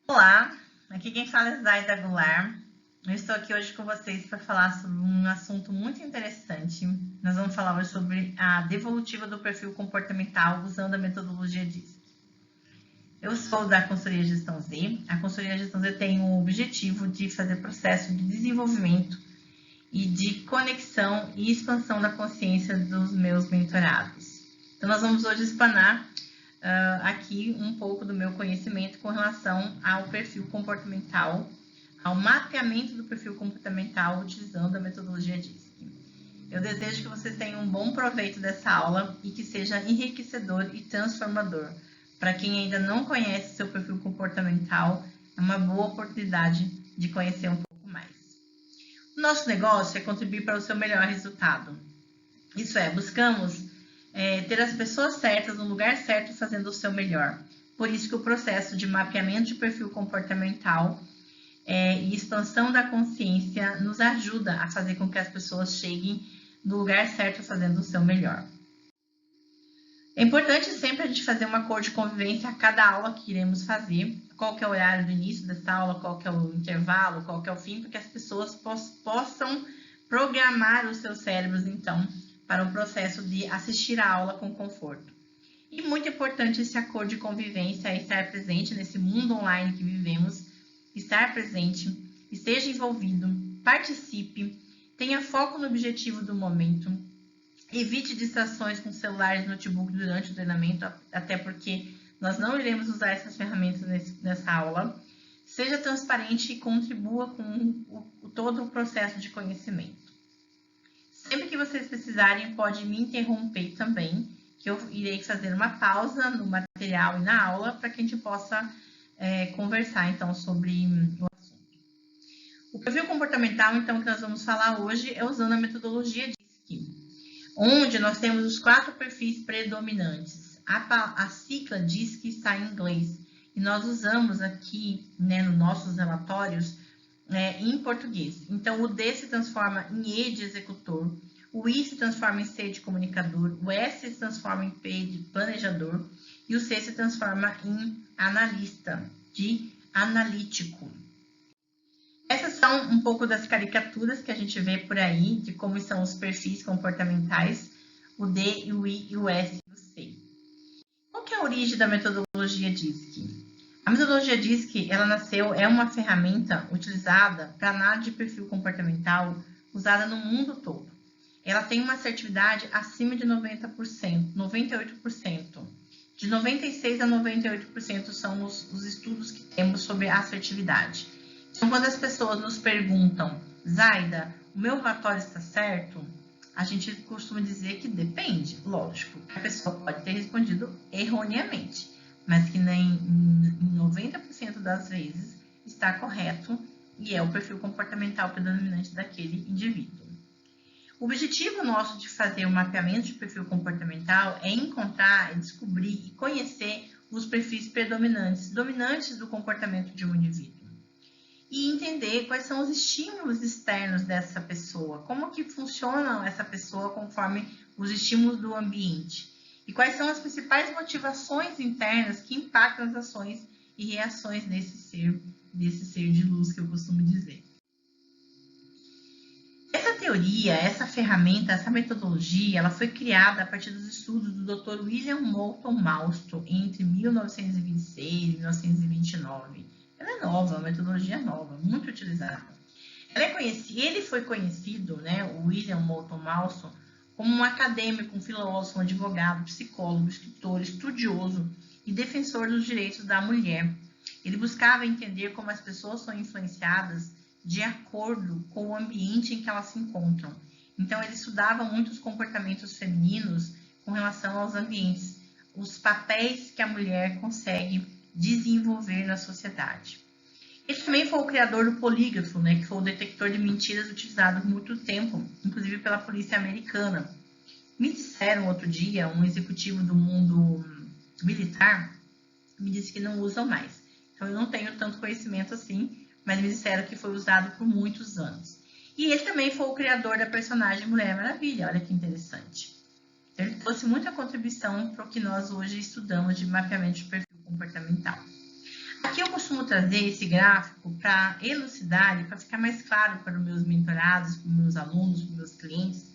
Olá, aqui quem fala é Zaida Goulart. Eu estou aqui hoje com vocês para falar sobre um assunto muito interessante. Nós vamos falar hoje sobre a devolutiva do perfil comportamental usando a metodologia DISC. Eu sou da Consultoria Gestão Z. A Consultoria Gestão Z tem o objetivo de fazer processo de desenvolvimento e de conexão e expansão da consciência dos meus mentorados. Então, nós vamos hoje explanar aqui um pouco do meu conhecimento com relação ao perfil comportamental, ao mapeamento do perfil comportamental utilizando a metodologia DISC. Eu desejo que vocês tenham um bom proveito dessa aula e que seja enriquecedor e transformador. Para quem ainda não conhece seu perfil comportamental, é uma boa oportunidade de conhecer um pouco mais. O nosso negócio é contribuir para o seu melhor resultado. Isso é, buscamos ter as pessoas certas no lugar certo fazendo o seu melhor. Por isso que o processo de mapeamento de perfil comportamental e expansão da consciência nos ajuda a fazer com que as pessoas cheguem no lugar certo fazendo o seu melhor. É importante sempre a gente fazer uma acordo de convivência a cada aula que iremos fazer, qual que é o horário do início dessa aula, qual que é o intervalo, qual que é o fim, para que as pessoas possam programar os seus cérebros, então, para o processo de assistir a aula com conforto. E muito importante esse acordo de convivência, é estar presente nesse mundo online que vivemos, estar presente, esteja envolvido, participe, tenha foco no objetivo do momento, evite distrações com celulares e notebook durante o treinamento, até porque nós não iremos usar essas ferramentas nessa aula. Seja transparente e contribua com todo o processo de conhecimento. Sempre que vocês precisarem, pode me interromper também, que eu irei fazer uma pausa no material e na aula para que a gente possa conversar, então, sobre o assunto. O perfil comportamental, então, que nós vamos falar hoje é usando a metodologia DISC, onde nós temos os 4 perfis predominantes. A sigla DISC está em inglês, e nós usamos aqui, nos nossos relatórios, em português. Então, o D se transforma em E de executor, o I se transforma em C de comunicador, o S se transforma em P de planejador e o C se transforma em analista, de analítico. Essas são um pouco das caricaturas que a gente vê por aí, de como são os perfis comportamentais, o D, o I, o S e o C. Qual que é a origem da metodologia DISC? A metodologia DISC, ela nasceu, é uma ferramenta utilizada para análise de perfil comportamental usada no mundo todo. Ela tem uma assertividade acima de 90%, 98%. De 96% a 98% são os estudos que temos sobre a assertividade. Então, quando as pessoas nos perguntam, Zaida, o meu relatório está certo? A gente costuma dizer que depende, lógico. A pessoa pode ter respondido erroneamente, mas que nem em 90% das vezes está correto e é o perfil comportamental predominante daquele indivíduo. O objetivo nosso de fazer o mapeamento de perfil comportamental é encontrar, descobrir e conhecer os perfis predominantes, dominantes do comportamento de um indivíduo. E entender quais são os estímulos externos dessa pessoa, como que funciona essa pessoa conforme os estímulos do ambiente. E quais são as principais motivações internas que impactam as ações e reações desse ser de luz que eu costumo dizer. Essa teoria, essa ferramenta, essa metodologia, ela foi criada a partir dos estudos do Dr. William Moulton Marston entre 1926 e 1929. Ela é nova, uma metodologia nova, muito utilizada. Ele foi conhecido, o William Moulton Marston, como um acadêmico, um filósofo, um advogado, psicólogo, escritor, estudioso e defensor dos direitos da mulher. Ele buscava entender como as pessoas são influenciadas de acordo com o ambiente em que elas se encontram. Então, ele estudava muito os comportamentos femininos com relação aos ambientes, os papéis que a mulher consegue desenvolver na sociedade. Ele também foi o criador do polígrafo, que foi o detector de mentiras utilizado por muito tempo, inclusive pela polícia americana. Me disseram outro dia, um executivo do mundo militar me disse que não usam mais. Então, eu não tenho tanto conhecimento assim, mas me disseram que foi usado por muitos anos. E ele também foi o criador da personagem Mulher Maravilha, olha que interessante. Então, ele trouxe muita contribuição para o que nós hoje estudamos de mapeamento de perfil comportamental. Aqui eu costumo trazer esse gráfico para elucidar e para ficar mais claro para os meus mentorados, para os meus alunos, para os meus clientes,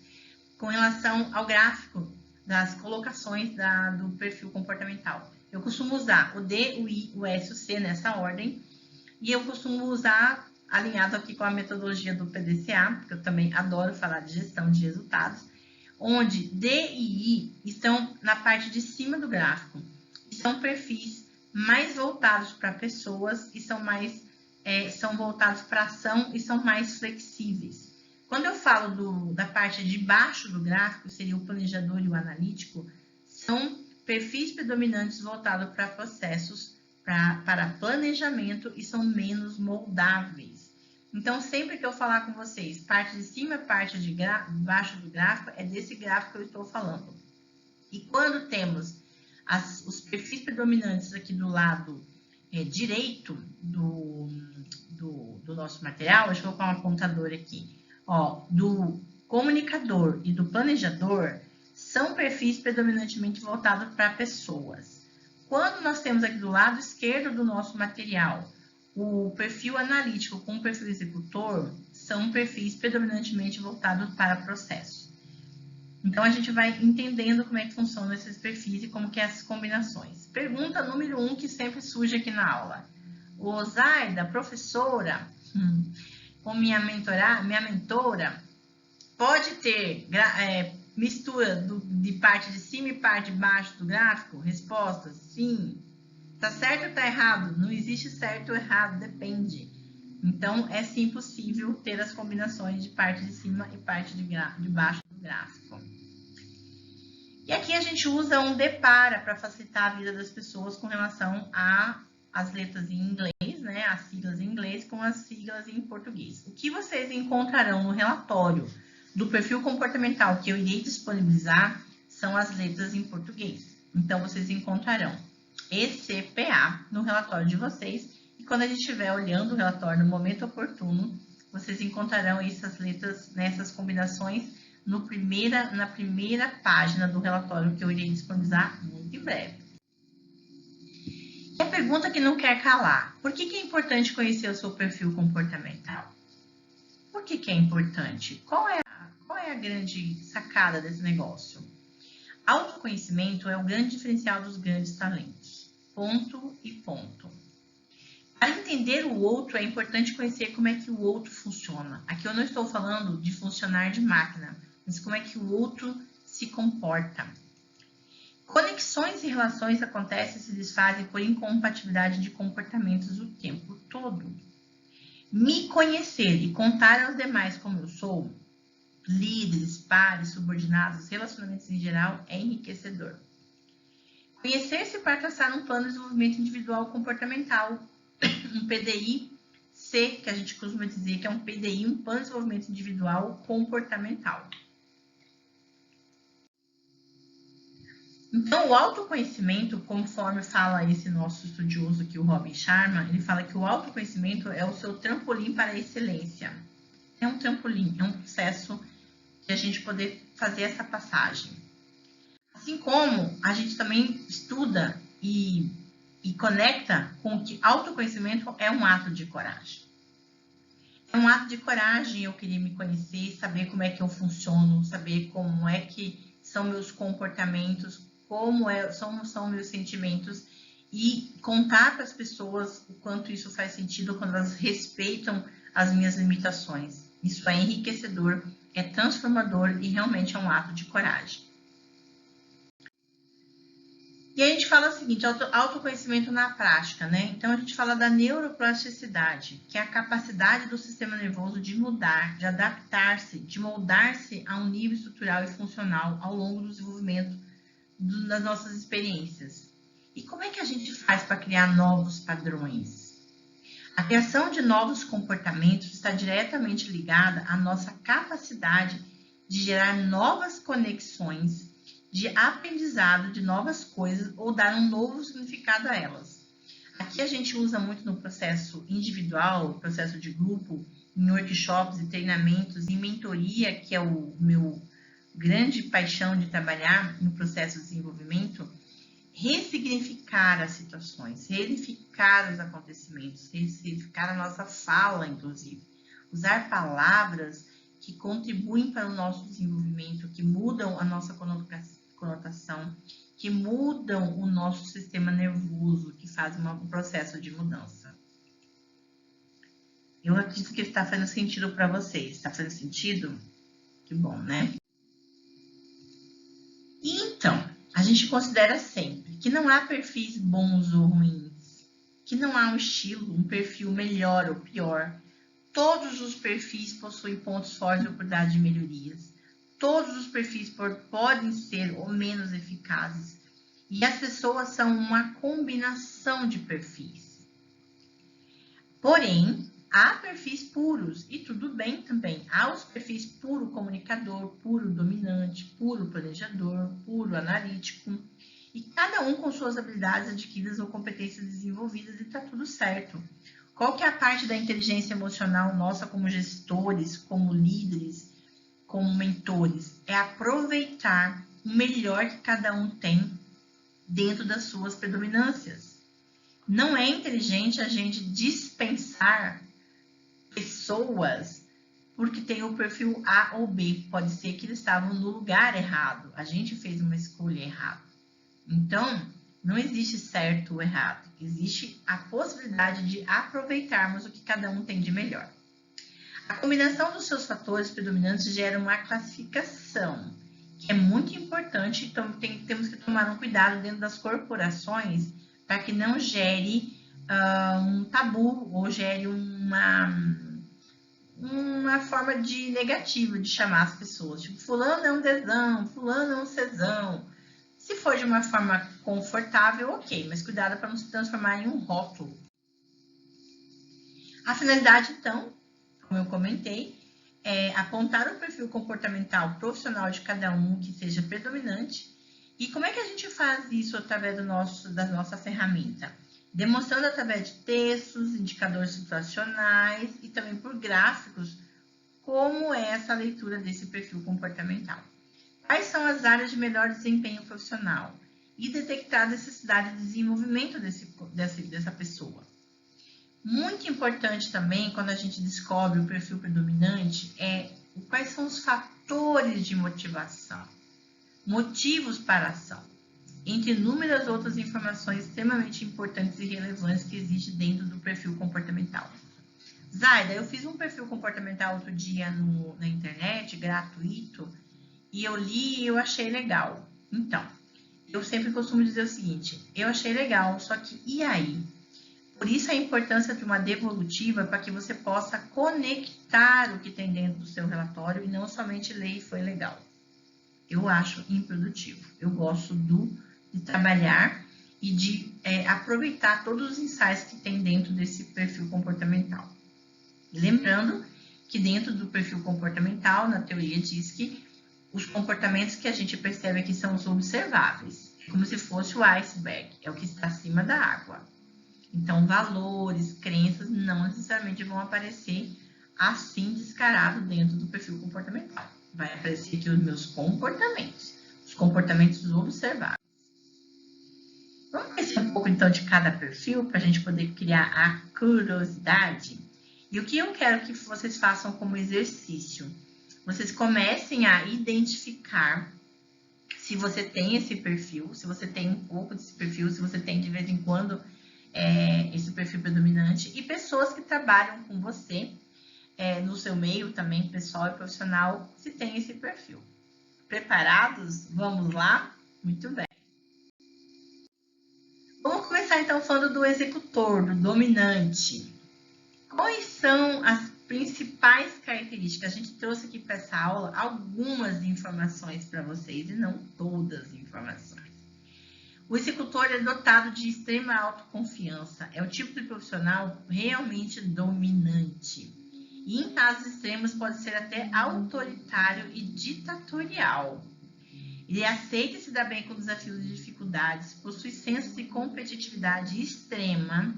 com relação ao gráfico das colocações do perfil comportamental. Eu costumo usar o D, o I, o S, o C nessa ordem, e eu costumo usar alinhado aqui com a metodologia do PDCA, porque eu também adoro falar de gestão de resultados, onde D e I estão na parte de cima do gráfico. São perfis mais voltados para pessoas e são voltados para ação e são mais flexíveis. Quando eu falo da parte de baixo do gráfico, seria o planejador e o analítico, são perfis predominantes voltados para processos, para planejamento e são menos moldáveis. Então, sempre que eu falar com vocês, parte de cima, parte de baixo do gráfico, é desse gráfico que eu estou falando. E quando temos os perfis predominantes aqui do lado direito do nosso material, deixa eu colocar um apontador aqui, ó, do comunicador e do planejador, são perfis predominantemente voltados para pessoas. Quando nós temos aqui do lado esquerdo do nosso material, o perfil analítico com o perfil executor, são perfis predominantemente voltados para processo. Então, a gente vai entendendo como é que funcionam esses perfis e como que é essas combinações. Pergunta número 1 que sempre surge aqui na aula. O Zaida, professora, com minha mentora, pode ter mistura de parte de cima e parte de baixo do gráfico? Resposta, sim. Tá certo ou tá errado? Não existe certo ou errado, depende. Então, é sim possível ter as combinações de parte de cima e parte de baixo do gráfico. E aqui a gente usa um depara para facilitar a vida das pessoas com relação às letras em inglês, né? As siglas em inglês com as siglas em português. O que vocês encontrarão no relatório do perfil comportamental que eu irei disponibilizar são as letras em português. Então, vocês encontrarão ECPA no relatório de vocês. E quando a gente estiver olhando o relatório no momento oportuno, vocês encontrarão essas letras nessas combinações na primeira página do relatório que eu irei disponibilizar muito em breve. E a pergunta que não quer calar: por que é importante conhecer o seu perfil comportamental? Por que é importante? Qual é a grande sacada desse negócio? Autoconhecimento é o grande diferencial dos grandes talentos. Ponto e ponto. Para entender o outro, é importante conhecer como é que o outro funciona. Aqui eu não estou falando de funcionar de máquina, mas como é que o outro se comporta. Conexões e relações acontecem e se desfazem por incompatibilidade de comportamentos o tempo todo. Me conhecer e contar aos demais como eu sou, líderes, pares, subordinados, relacionamentos em geral, é enriquecedor. Conhecer-se para traçar um plano de desenvolvimento individual comportamental, um PDI-C, que a gente costuma dizer que é um PDI, um plano de desenvolvimento individual comportamental. Então, o autoconhecimento, conforme fala esse nosso estudioso aqui, o Robin Sharma, ele fala que o autoconhecimento é o seu trampolim para a excelência. É um trampolim, é um processo de a gente poder fazer essa passagem. Assim como a gente também estuda e conecta com que autoconhecimento é um ato de coragem. É um ato de coragem eu querer me conhecer, saber como é que eu funciono, saber como é que são meus comportamentos, como são meus sentimentos e contar para as pessoas o quanto isso faz sentido quando elas respeitam as minhas limitações. Isso é enriquecedor, é transformador e realmente é um ato de coragem. E a gente fala o seguinte, autoconhecimento na prática, né? Então, a gente fala da neuroplasticidade, que é a capacidade do sistema nervoso de mudar, de adaptar-se, de moldar-se a um nível estrutural e funcional ao longo do desenvolvimento das nossas experiências. E como é que a gente faz para criar novos padrões? A criação de novos comportamentos está diretamente ligada à nossa capacidade de gerar novas conexões, de aprendizado de novas coisas ou dar um novo significado a elas. Aqui a gente usa muito no processo individual, processo de grupo, em workshops e treinamentos, em mentoria, que é o meu grande paixão de trabalhar no processo de desenvolvimento, ressignificar as situações, ressignificar os acontecimentos, ressignificar a nossa fala, inclusive. Usar palavras que contribuem para o nosso desenvolvimento, que mudam a nossa conotação, que mudam o nosso sistema nervoso, que fazem um processo de mudança. Eu acredito que está fazendo sentido para vocês. Está fazendo sentido? Que bom, né? Então, a gente considera sempre que não há perfis bons ou ruins, que não há um estilo, um perfil melhor ou pior. Todos os perfis possuem pontos fortes de oportunidade de melhorias. Todos os perfis podem ser ou menos eficazes. E as pessoas são uma combinação de perfis. Porém, há perfis puros, e tudo bem também. Há os perfis puro comunicador, puro dominante, puro planejador, puro analítico. E cada um com suas habilidades adquiridas ou competências desenvolvidas, e está tudo certo. Qual que é a parte da inteligência emocional nossa como gestores, como líderes, como mentores? É aproveitar o melhor que cada um tem dentro das suas predominâncias. Não é inteligente a gente dispensar pessoas porque tem o perfil A ou B. Pode ser que eles estavam no lugar errado. A gente fez uma escolha errada. Então, não existe certo ou errado. Existe a possibilidade de aproveitarmos o que cada um tem de melhor. A combinação dos seus fatores predominantes gera uma classificação, que é muito importante. Então, temos que tomar um cuidado dentro das corporações para que não gere um tabu ou gere uma forma de negativa de chamar as pessoas. Tipo, fulano é um desão, fulano é um cesão. Se for de uma forma confortável, ok, mas cuidado para não se transformar em um rótulo. A finalidade, então, como eu comentei, é apontar o perfil comportamental profissional de cada um que seja predominante. E como é que a gente faz isso através da nossa ferramenta? Demonstrando através de textos, indicadores situacionais e também por gráficos como é essa leitura desse perfil comportamental. Quais são as áreas de melhor desempenho profissional? E detectar a necessidade de desenvolvimento dessa pessoa. Muito importante também, quando a gente descobre o perfil predominante, é quais são os fatores de motivação, motivos para a ação, entre inúmeras outras informações extremamente importantes e relevantes que existem dentro do perfil comportamental. Zaida, eu fiz um perfil comportamental outro dia na internet, gratuito, e eu li e eu achei legal. Então, eu sempre costumo dizer o seguinte, eu achei legal, só que e aí? Por isso a importância de uma devolutiva para que você possa conectar o que tem dentro do seu relatório e não somente ler e foi legal. Eu acho improdutivo. Eu gosto de trabalhar e de aproveitar todos os insights que tem dentro desse perfil comportamental. Lembrando que dentro do perfil comportamental, na teoria diz que os comportamentos que a gente percebe aqui são os observáveis. É como se fosse o iceberg, é o que está acima da água. Então, valores, crenças não necessariamente vão aparecer assim descarado dentro do perfil comportamental. Vai aparecer aqui os meus comportamentos, os comportamentos observáveis. Vamos conhecer um pouco então de cada perfil para a gente poder criar a curiosidade. E o que eu quero que vocês façam como exercício? Vocês comecem a identificar se você tem esse perfil, se você tem um pouco desse perfil, se você tem de vez em quando esse perfil predominante e pessoas que trabalham com você no seu meio também, pessoal e profissional, se tem esse perfil. Preparados? Vamos lá? Muito bem. Vamos começar então falando do executor, do dominante. Quais são as principais características? A gente trouxe aqui para essa aula algumas informações para vocês e não todas as informações. O executor é dotado de extrema autoconfiança, é o tipo de profissional realmente dominante. E em casos extremos pode ser até autoritário e ditatorial. Ele aceita e se dá bem com desafios e dificuldades, possui senso de competitividade extrema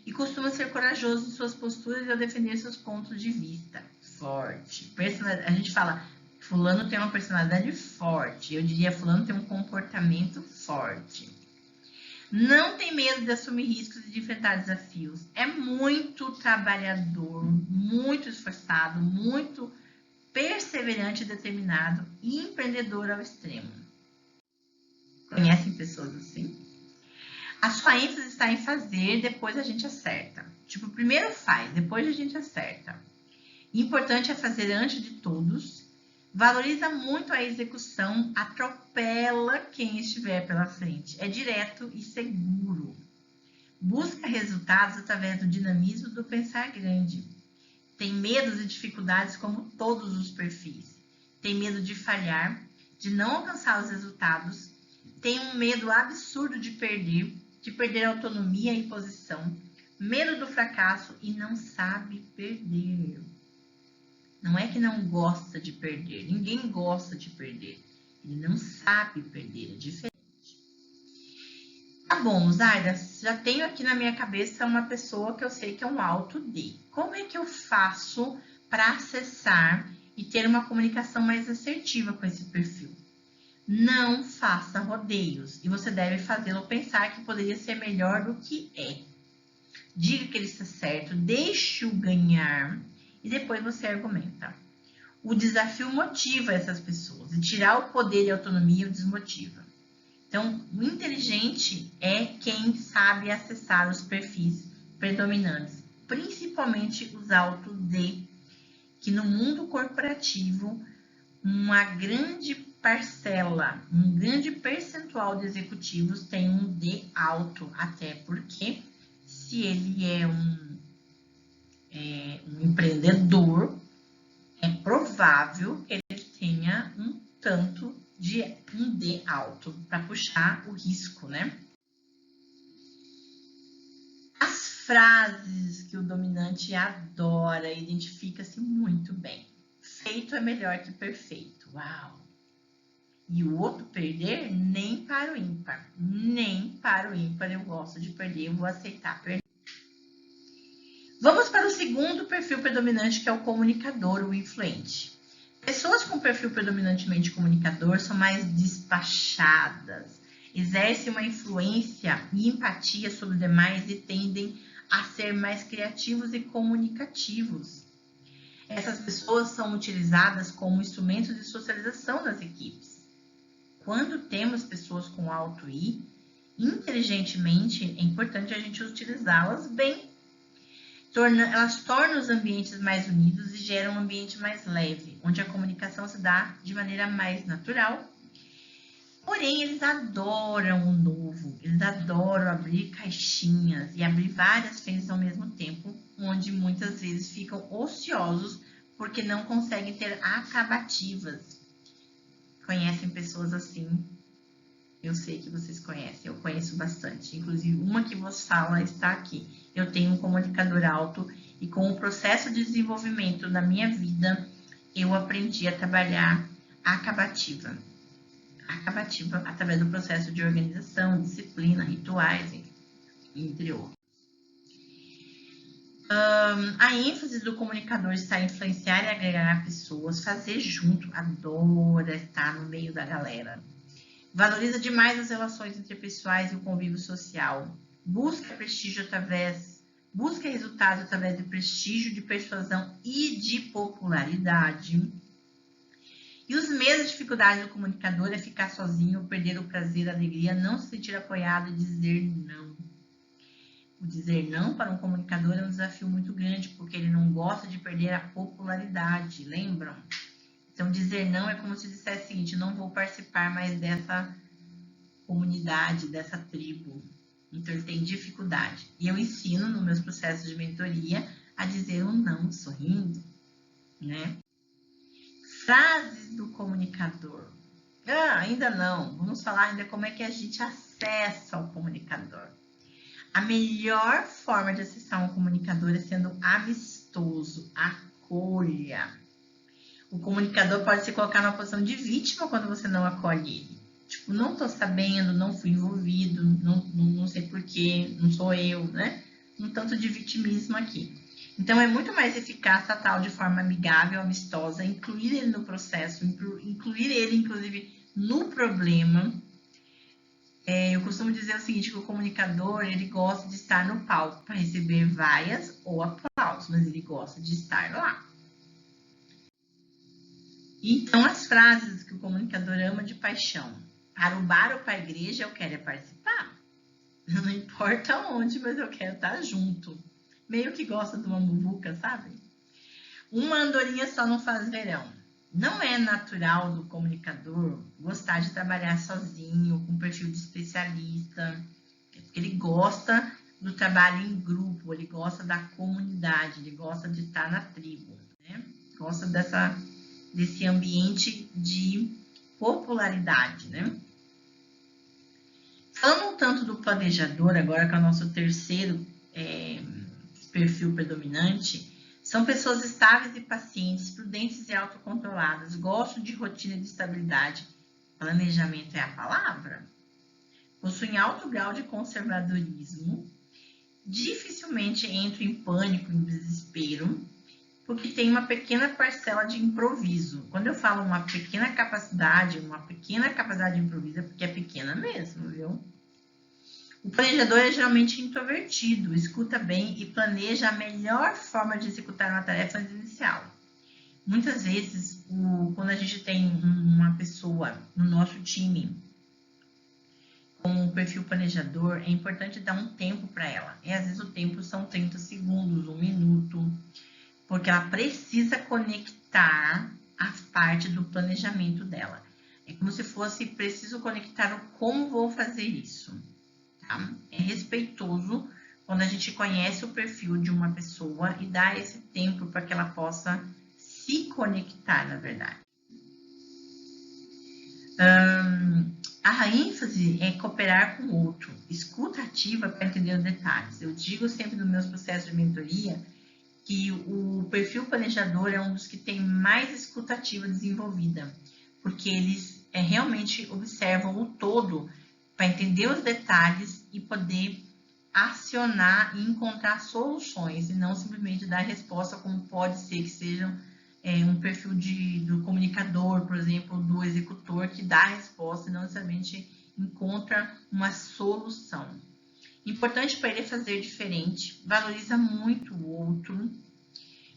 e costuma ser corajoso em suas posturas e ao defender seus pontos de vista. Forte. A gente fala, fulano tem uma personalidade forte. Eu diria, fulano tem um comportamento forte. Não tem medo de assumir riscos e de enfrentar desafios. É muito trabalhador, muito esforçado, muito perseverante, determinado e empreendedor ao extremo. Conhecem pessoas assim? A sua ênfase está em fazer, depois a gente acerta. Tipo, primeiro faz, depois a gente acerta. Importante é fazer antes de todos. Valoriza muito a execução, atropela quem estiver pela frente. É direto e seguro. Busca resultados através do dinamismo do pensar grande. Tem medos e dificuldades como todos os perfis. Tem medo de falhar, de não alcançar os resultados. Tem um medo absurdo de perder autonomia e posição. Medo do fracasso e não sabe perder. Não é que não gosta de perder. Ninguém gosta de perder. Ele não sabe perder. É diferente. Tá bom, Zaida, já tenho aqui na minha cabeça uma pessoa que eu sei que é um alto D. Como é que eu faço para acessar e ter uma comunicação mais assertiva com esse perfil? Não faça rodeios e você deve fazê-lo pensar que poderia ser melhor do que é. Diga que ele está certo, deixe-o ganhar e depois você argumenta. O desafio motiva essas pessoas e tirar o poder e a autonomia o desmotiva. Então, o inteligente é quem sabe acessar os perfis predominantes, principalmente os alto D, que no mundo corporativo, uma grande parcela, um grande percentual de executivos tem um D alto, até porque se ele é um empreendedor, é provável que ele tenha um tanto de um D alto para puxar o risco, né? As frases que o dominante adora, identifica-se muito bem. Feito é melhor que perfeito. Uau! E o outro perder, nem para o ímpar. Nem para o ímpar eu gosto de perder, eu vou aceitar perder. Vamos para o segundo perfil predominante, que é o comunicador, o influente. Pessoas com perfil predominantemente comunicador são mais despachadas, exercem uma influência e empatia sobre os demais e tendem a ser mais criativos e comunicativos. Essas pessoas são utilizadas como instrumentos de socialização das equipes. Quando temos pessoas com alto I, inteligentemente, é importante a gente utilizá-las bem. Elas tornam os ambientes mais unidos e geram um ambiente mais leve, onde a comunicação se dá de maneira mais natural. Porém, eles adoram o novo, eles adoram abrir caixinhas e abrir várias frentes ao mesmo tempo, onde muitas vezes ficam ociosos porque não conseguem ter acabativas. Conhecem pessoas assim? Eu sei que vocês conhecem, eu conheço bastante. Inclusive, uma que vos fala está aqui. Eu tenho um comunicador alto e com o processo de desenvolvimento da minha vida, eu aprendi a trabalhar a acabativa. A acabativa através do processo de organização, disciplina, rituais, entre outros. A ênfase do comunicador está em influenciar e agregar pessoas, fazer junto, adora estar no meio da galera. Valoriza demais as relações interpessoais e o convívio social. Busca resultados através de prestígio, de persuasão e de popularidade. E os medos e dificuldades do comunicador é ficar sozinho, perder o prazer, a alegria, não se sentir apoiado e dizer não. O dizer não para um comunicador é um desafio muito grande, porque ele não gosta de perder a popularidade, lembram? Então, dizer não é como se dissesse o seguinte: não vou participar mais dessa comunidade, dessa tribo. Então, ele tem dificuldade. E eu ensino nos meus processos de mentoria a dizer um não sorrindo, né? Frases do comunicador. Ainda não. Vamos falar ainda como é que a gente acessa o comunicador. A melhor forma de acessar um comunicador é sendo amistoso, acolha. O comunicador pode se colocar numa posição de vítima quando você não acolhe ele. Tipo, não tô sabendo, não fui envolvido, não sei porquê, não sou eu, né? Um tanto de vitimismo aqui. Então, é muito mais eficaz tratar de forma amigável, amistosa, incluir ele no processo, incluir ele, inclusive, no problema, Eu costumo dizer o seguinte, que o comunicador, ele gosta de estar no palco para receber vaias ou aplausos, mas ele gosta de estar lá. Então, as frases que o comunicador ama de paixão. Para o bar ou para a igreja, eu quero participar. Não importa onde, mas eu quero estar junto. Meio que gosta de uma muvuca, sabe? Uma andorinha só não faz verão. Não é natural do comunicador gostar de trabalhar sozinho, com perfil de especialista. Ele gosta do trabalho em grupo, ele gosta da comunidade, ele gosta de estar na tribo, né? Gosta desse ambiente de popularidade, né? Falando um tanto do planejador, agora que é o nosso terceiro perfil predominante, são pessoas estáveis e pacientes, prudentes e autocontroladas, gostam de rotina e de estabilidade. Planejamento é a palavra. Possuem alto grau de conservadorismo, dificilmente entram em pânico, em desespero, porque tem uma pequena parcela de improviso. Quando eu falo uma pequena capacidade de improviso, é porque é pequena mesmo, viu? O planejador é geralmente introvertido, escuta bem e planeja a melhor forma de executar uma tarefa inicial. Muitas vezes, quando a gente tem uma pessoa no nosso time com o perfil planejador, é importante dar um tempo para ela. E às vezes o tempo são 30 segundos, 1 minuto, porque ela precisa conectar a parte do planejamento dela. É como se fosse preciso conectar o como vou fazer isso. Tá? É respeitoso quando a gente conhece o perfil de uma pessoa e dá esse tempo para que ela possa se conectar, na verdade. A ênfase é cooperar com o outro, escuta ativa para entender os detalhes. Eu digo sempre nos meus processos de mentoria que o perfil planejador é um dos que tem mais escuta ativa desenvolvida, porque eles realmente observam o todo para entender os detalhes e poder acionar e encontrar soluções, e não simplesmente dar resposta, como pode ser que seja um perfil do comunicador, por exemplo, do executor, que dá a resposta e não necessariamente encontra uma solução. Importante para ele é fazer diferente, valoriza muito o outro,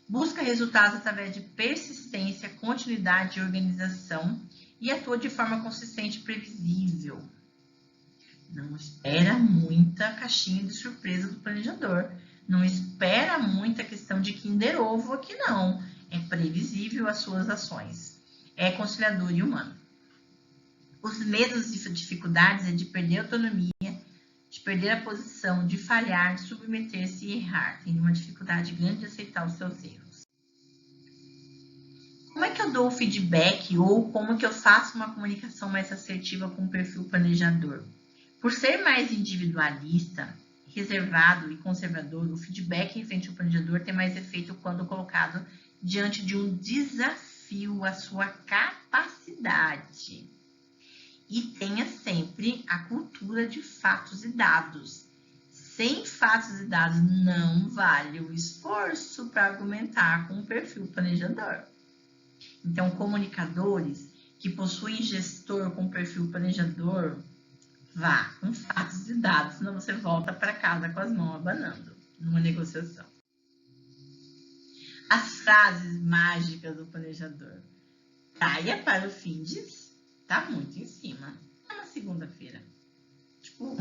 busca resultados através de persistência, continuidade e organização e atua de forma consistente e previsível. Não espera muita caixinha de surpresa do planejador. Não espera muita questão de Kinder Ovo aqui, não. É previsível as suas ações. É conciliador e humano. Os medos e dificuldades é de perder a autonomia, de perder a posição, de falhar, de submeter-se e errar. Tem uma dificuldade grande de aceitar os seus erros. Como é que eu dou o feedback ou como que eu faço uma comunicação mais assertiva com o perfil planejador? Por ser mais individualista, reservado e conservador, o feedback referente ao planejador tem mais efeito quando colocado diante de um desafio à sua capacidade. E tenha sempre a cultura de fatos e dados. Sem fatos e dados não vale o esforço para argumentar com o perfil planejador. Então, comunicadores que possuem gestor com perfil planejador, vá com fatos e dados, senão você volta para casa com as mãos abanando numa negociação. As frases mágicas do planejador. Praia para o Findes tá muito em cima. É uma segunda-feira. Tipo,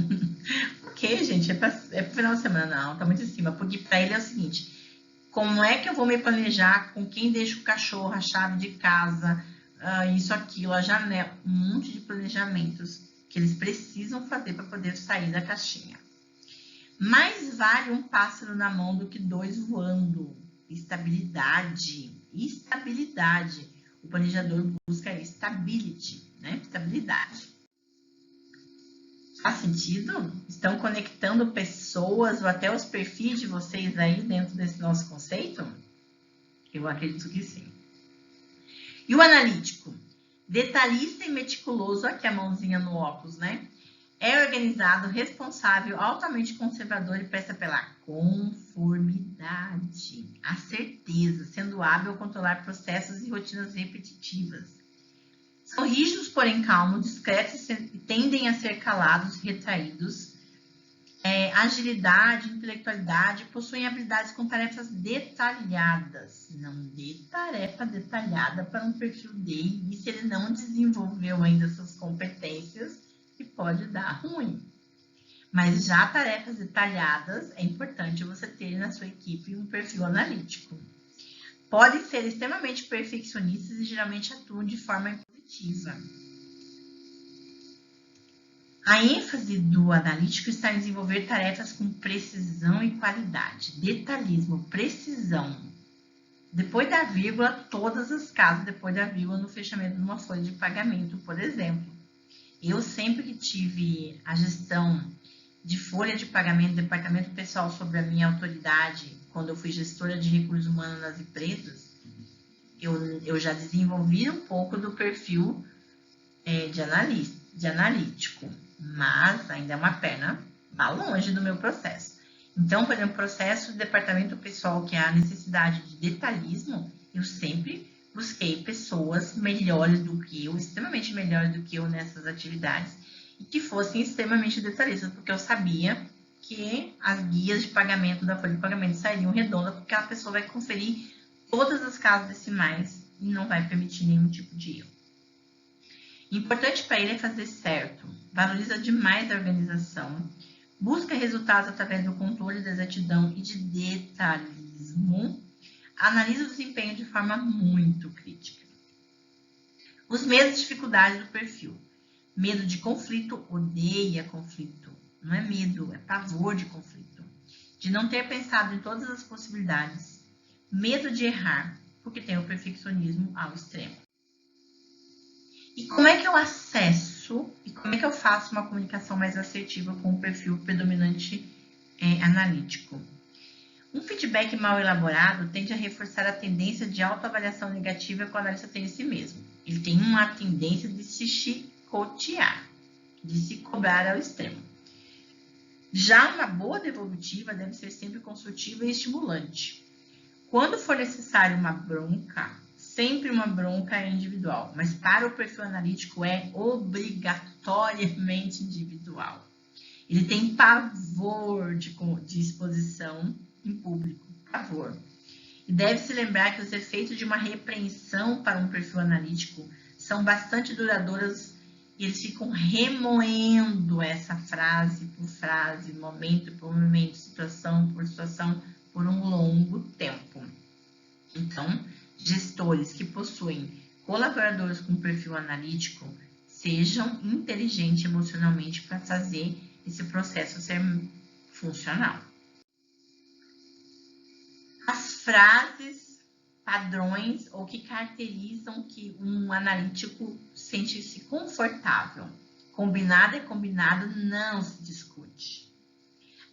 ok, gente, é pro final de semana, não, tá muito em cima. Porque para ele é o seguinte, como é que eu vou me planejar com quem deixa o cachorro, a chave de casa, isso, aquilo, a janela, um monte de planejamentos que eles precisam fazer para poder sair da caixinha. Mais vale um pássaro na mão do que 2 voando. Estabilidade. O planejador busca stability, né? Estabilidade. Faz sentido? Estão conectando pessoas ou até os perfis de vocês aí dentro desse nosso conceito? Eu acredito que sim. E o analítico? Detalhista e meticuloso, aqui a mãozinha no óculos, né? É organizado, responsável, altamente conservador e presta pela conformidade, a certeza, sendo hábil a controlar processos e rotinas repetitivas. São rígidos, porém calmos, discretos e tendem a ser calados, retraídos. Agilidade, intelectualidade, possuem habilidades com tarefas detalhadas. Não dê tarefa detalhada para um perfil D, e se ele não desenvolveu ainda suas competências, que pode dar ruim. Mas já tarefas detalhadas, é importante você ter na sua equipe um perfil analítico. Podem ser extremamente perfeccionistas e geralmente atuam de forma impositiva. A ênfase do analítico está em desenvolver tarefas com precisão e qualidade. Detalhismo, precisão. Depois da vírgula, todas as casas depois da vírgula no fechamento de uma folha de pagamento, por exemplo. Eu sempre que tive a gestão de folha de pagamento, departamento pessoal sobre a minha autoridade, quando eu fui gestora de recursos humanos nas empresas, eu já desenvolvi um pouco do perfil de analítico, mas ainda é uma perna mais longe do meu processo. Então, por exemplo, o processo de departamento pessoal, que é a necessidade de detalhismo, eu sempre busquei pessoas melhores do que eu, extremamente melhores do que eu nessas atividades, e que fossem extremamente detalhistas, porque eu sabia que as guias de pagamento da folha de pagamento sairiam redondas, porque a pessoa vai conferir todas as casas decimais e não vai permitir nenhum tipo de erro. Importante para ele é fazer certo, valoriza demais a organização, busca resultados através do controle da exatidão e de detalhismo, analisa o desempenho de forma muito crítica. Os medos e dificuldades do perfil. Medo de conflito, odeia conflito. Não é medo, é pavor de conflito. De não ter pensado em todas as possibilidades. Medo de errar, porque tem o perfeccionismo ao extremo. E como é que eu acesso e como é que eu faço uma comunicação mais assertiva com o perfil predominante analítico? Um feedback mal elaborado tende a reforçar a tendência de autoavaliação negativa que o analista tem em si mesmo. Ele tem uma tendência de se chicotear, de se cobrar ao extremo. Já uma boa devolutiva deve ser sempre construtiva e estimulante. Quando for necessário uma bronca, sempre uma bronca é individual, mas para o perfil analítico é obrigatoriamente individual. Ele tem pavor de exposição em público, pavor. E deve-se lembrar que os efeitos de uma repreensão para um perfil analítico são bastante duradouros e eles ficam remoendo essa frase por frase, momento por momento, situação por situação, por um longo tempo. Então, gestores que possuem colaboradores com perfil analítico, sejam inteligentes emocionalmente para fazer esse processo ser funcional. As frases padrões ou que caracterizam que um analítico sente-se confortável. Combinado é combinado, não se discute.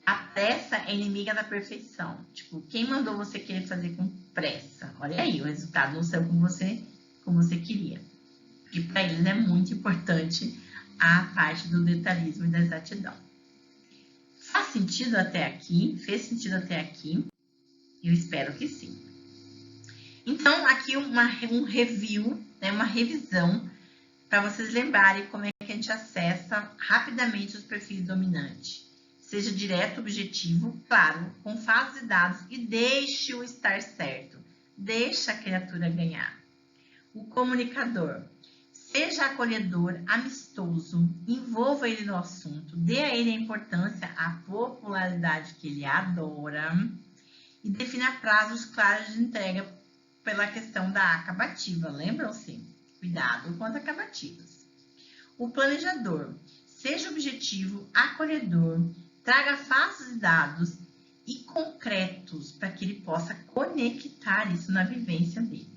A pressa é inimiga da perfeição. Tipo, quem mandou você querer fazer com pressa? Olha aí, o resultado não saiu como você queria. E para eles é muito importante a parte do detalhismo e da exatidão. Faz sentido até aqui? Fez sentido até aqui? Eu espero que sim. Então, aqui um review, né, uma revisão, para vocês lembrarem como é que a gente acessa rapidamente os perfis dominantes. Seja direto, objetivo, claro, com fases e dados, e deixe-o estar certo. Deixa a criatura ganhar. O comunicador. Seja acolhedor, amistoso, envolva ele no assunto, dê a ele a importância, a popularidade que ele adora e defina prazos claros de entrega pela questão da acabativa. Lembram-se? Cuidado com as acabativas. O planejador. Seja objetivo, acolhedor, traga fatos e dados e concretos para que ele possa conectar isso na vivência dele.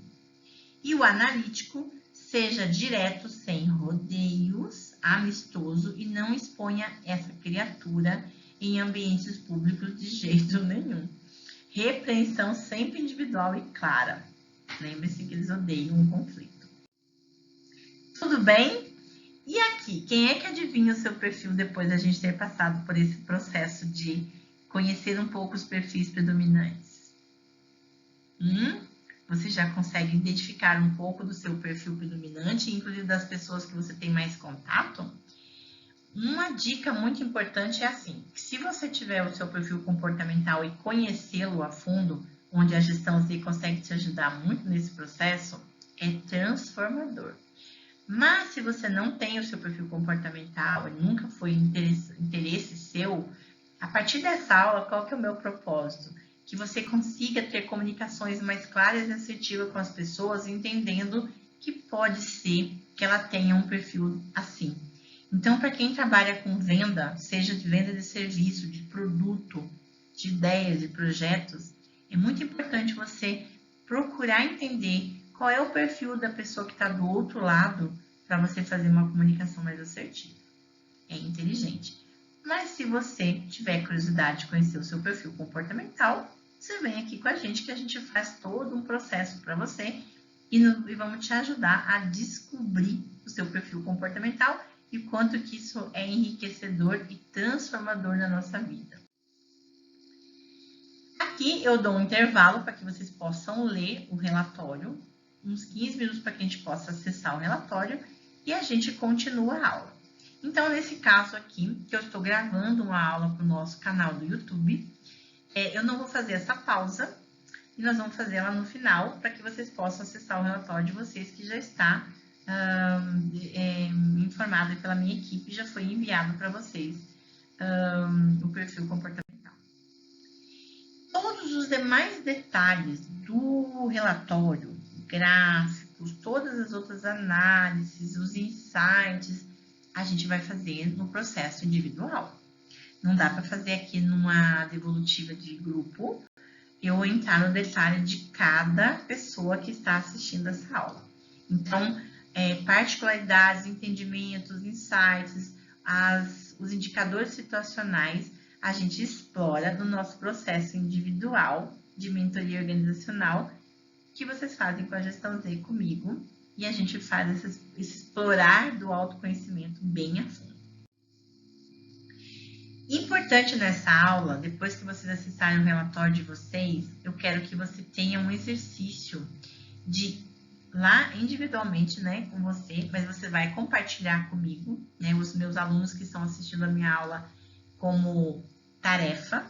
E o analítico. Seja direto, sem rodeios, amistoso e não exponha essa criatura em ambientes públicos de jeito nenhum. Repreensão sempre individual e clara. Lembre-se que eles odeiam um conflito. Tudo bem? E aqui, quem é que adivinha o seu perfil depois da gente ter passado por esse processo de conhecer um pouco os perfis predominantes? você já consegue identificar um pouco do seu perfil predominante, inclusive das pessoas que você tem mais contato? Uma dica muito importante é assim, que se você tiver o seu perfil comportamental e conhecê-lo a fundo, onde a gestão Z consegue te ajudar muito nesse processo, é transformador. Mas se você não tem o seu perfil comportamental e nunca foi interesse seu, a partir dessa aula, qual que é o meu propósito? Que você consiga ter comunicações mais claras e assertivas com as pessoas, entendendo que pode ser que ela tenha um perfil assim. Então, para quem trabalha com venda, seja de venda de serviço, de produto, de ideias, de projetos, é muito importante você procurar entender qual é o perfil da pessoa que está do outro lado para você fazer uma comunicação mais assertiva. É inteligente. Mas se você tiver curiosidade de conhecer o seu perfil comportamental, você vem aqui com a gente que a gente faz todo um processo para você e vamos te ajudar a descobrir o seu perfil comportamental e quanto que isso é enriquecedor e transformador na nossa vida. Aqui eu dou um intervalo para que vocês possam ler o relatório, uns 15 minutos para que a gente possa acessar o relatório e a gente continua a aula. Então, nesse caso aqui, que eu estou gravando uma aula para o nosso canal do YouTube, eu não vou fazer essa pausa e nós vamos fazer ela no final para que vocês possam acessar o relatório de vocês que já está informado pela minha equipe, já foi enviado para vocês o perfil comportamental. Todos os demais detalhes do relatório, gráficos, todas as outras análises, os insights, a gente vai fazer no processo individual. Não dá para fazer aqui numa devolutiva de grupo, eu entrar no detalhe de cada pessoa que está assistindo essa aula. Então, particularidades, entendimentos, insights, os indicadores situacionais, a gente explora no nosso processo individual de mentoria organizacional que vocês fazem com a Gestão Z comigo e a gente faz esse explorar do autoconhecimento bem a fundo. Importante nessa aula, depois que vocês acessarem o relatório de vocês, eu quero que você tenha um exercício de lá individualmente, né, com você, mas você vai compartilhar comigo, né, os meus alunos que estão assistindo a minha aula como tarefa.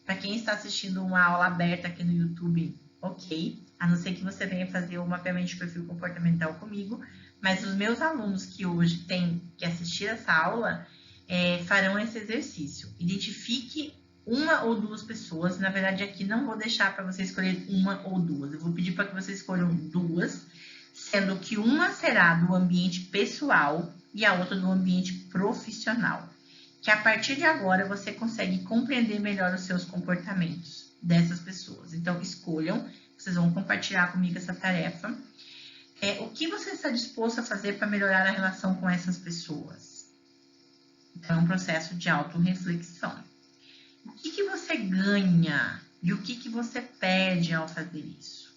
Para quem está assistindo uma aula aberta aqui no YouTube, ok, a não ser que você venha fazer o mapeamento de perfil comportamental comigo, mas os meus alunos que hoje têm que assistir essa aula farão esse exercício. Identifique uma ou duas pessoas, na verdade aqui não vou deixar para você escolher uma ou duas, eu vou pedir para que você escolham duas, sendo que uma será do ambiente pessoal e a outra do ambiente profissional. Que a partir de agora você consegue compreender melhor os seus comportamentos dessas pessoas. Então, escolham, vocês vão compartilhar comigo essa tarefa. O que você está disposto a fazer para melhorar a relação com essas pessoas? Então, é um processo de autorreflexão. O que você ganha e o que você perde ao fazer isso?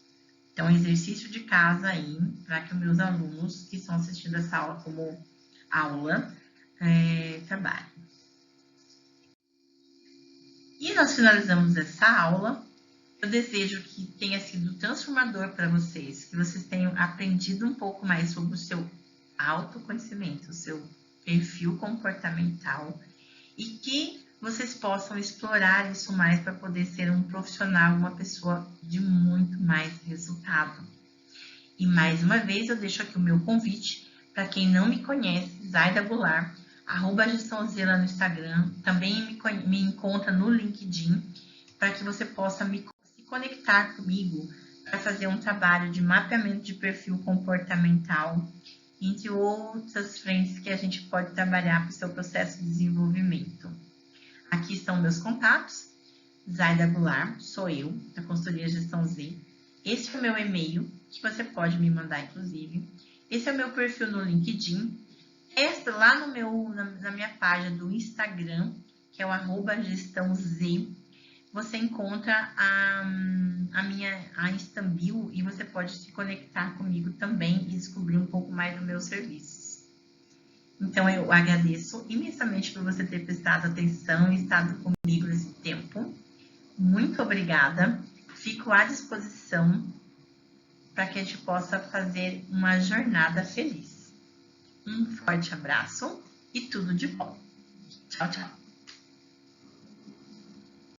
Então, exercício de casa aí, para que os meus alunos que estão assistindo essa aula como aula, trabalhem. E nós finalizamos essa aula. Eu desejo que tenha sido transformador para vocês, que vocês tenham aprendido um pouco mais sobre o seu autoconhecimento, o seu perfil comportamental e que vocês possam explorar isso mais para poder ser um profissional, uma pessoa de muito mais resultado. E mais uma vez eu deixo aqui o meu convite para quem não me conhece, Zaida Goulart, @gestão Z lá no Instagram, também me encontra no LinkedIn, para que você possa se conectar comigo para fazer um trabalho de mapeamento de perfil comportamental, entre outras frentes que a gente pode trabalhar para o seu processo de desenvolvimento. Aqui estão meus contatos, Zaida Goulart, sou eu, da consultoria Gestão Z. Esse é o meu e-mail, que você pode me mandar, inclusive. Esse é o meu perfil no LinkedIn. Lá na minha página do Instagram, que é o @gestãoz, você encontra a Instabil e você pode se conectar comigo também e descobrir um pouco mais do meu serviço. Então, eu agradeço imensamente por você ter prestado atenção e estado comigo nesse tempo. Muito obrigada. Fico à disposição para que a gente possa fazer uma jornada feliz. Um forte abraço e tudo de bom. Tchau, tchau.